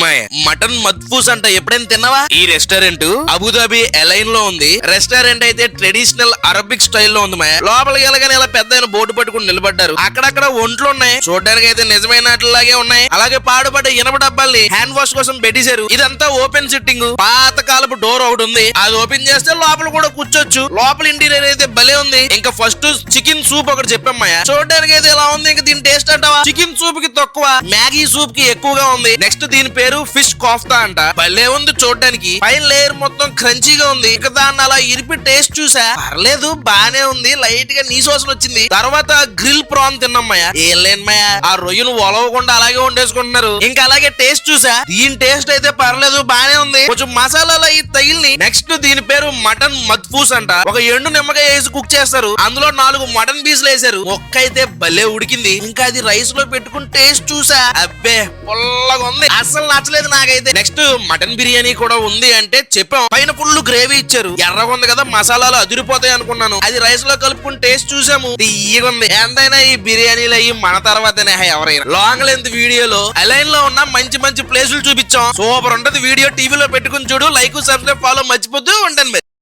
మాయ mutton మద్ఫూస్ అంట. ఎప్పుడైనా తిన్నావా? ఈ రెస్టారెంట్ అబుదాబి ఎలైన్ లో ఉంది. రెస్టారెంట్ అయితే ట్రెడిషనల్ అరబిక్ స్టైల్ లో ఉంది మాయ. లోపలికి వెళ్ళగానే ఇలా పెద్ద బోర్డు పట్టుకుని నిలబడ్డారు. అక్కడక్కడ ఒంట్లు ఉన్నాయి, చూడడానికి అయితే నిజమైన అట్లాగే ఉన్నాయి. అలాగే పాడుపడ్డ ఇనప డబ్బాల్ని హ్యాండ్ వాష్ కోసం పెట్టేశారు. ఇదంతా ఓపెన్ సిట్టింగ్. పాత కాలపు డోర్ ఒకటి ఉంది, అది ఓపెన్ చేస్తే లోపల కూడా కూర్చోచ్చు. లోపల ఇంటీరియర్ అయితే భలే ఉంది. ఇంకా ఫస్ట్ చికెన్ సూప్ ఒకటి చెప్పామయ్యా, చూడడానికి అయితే ఇలా ఉంది. ఇంకా దీని టేస్ట్ అంటావా? చికెన్ సూప్ కి తక్కువ, మ్యాగీ సూప్ కి ఎక్కువగా ఉంది. నెక్స్ట్ దీని పేరు ఫిష్ కోఫ్తా అంట. భలే ఉంది చూడడానికి. పైన లేయర్ మొత్తం క్రంచీగా ఉంది. ఇక దాన్ని అలా ఇరిపి టేస్ట్ చూసా, పర్లేదు బానే ఉంది. లైట్ గా నీ సోసన వచ్చింది. తర్వాత గ్రిల్ ప్రాన్ తిన్నామయ్యా. ఏం లేనమ్మయ్యా, ఆ రొయ్యను ఒలవకుండా అలాగే వండేసుకుంటున్నారు. ఇంకా అలాగే టేస్ట్ చూసా, దీని టేస్ట్ అయితే పర్లేదు బానే ఉంది. కొంచెం మసాలాలు అయి తగిలి. నెక్స్ట్ దీని పేరు మటన్ మద్ఫూస్ అంట. ఒక ఎండు నిమ్మకాయ వేసి కుక్ చేస్తారు. అందులో 4 మటన్ పీసులు వేసారు. ఒక్కైతే భలే ఉడికింది. ఇంకా అది రైస్ లో పెట్టుకుని టేస్ట్ చూసా, అబ్బే పుల్లగా ఉంది. అసలు నచ్చలేదు నాకైతే. నెక్స్ట్ మటన్ బిర్యానీ కూడా ఉంది అంటే చెప్పాం. పైన ఫుల్ గ్రేవీ ఇచ్చారు. ఎర్రగా ఉంది కదా, మసాలాలు అదిరిపోతాయి అనుకున్నాను. అది రైస్ లో కలుపుకుని టేస్ట్ చూసాము, తీయగా ఉంది. ఎంతైనా ఈ బిర్యానీలు అయ్యి మన తర్వాతనే ఎవరైనా. లాంగ్ లెంత్ వీడియోలో అలైన్ లో ఉన్న మంచి మంచి ప్లేసులు చూపించాం. సూపర్ ఉంటది వీడియో. టీవీలో పెట్టుకుని చూడు. లైక్, సబ్స్క్రైబ్, ఫాలో మర్చిపోద్దు. ఉంటాను.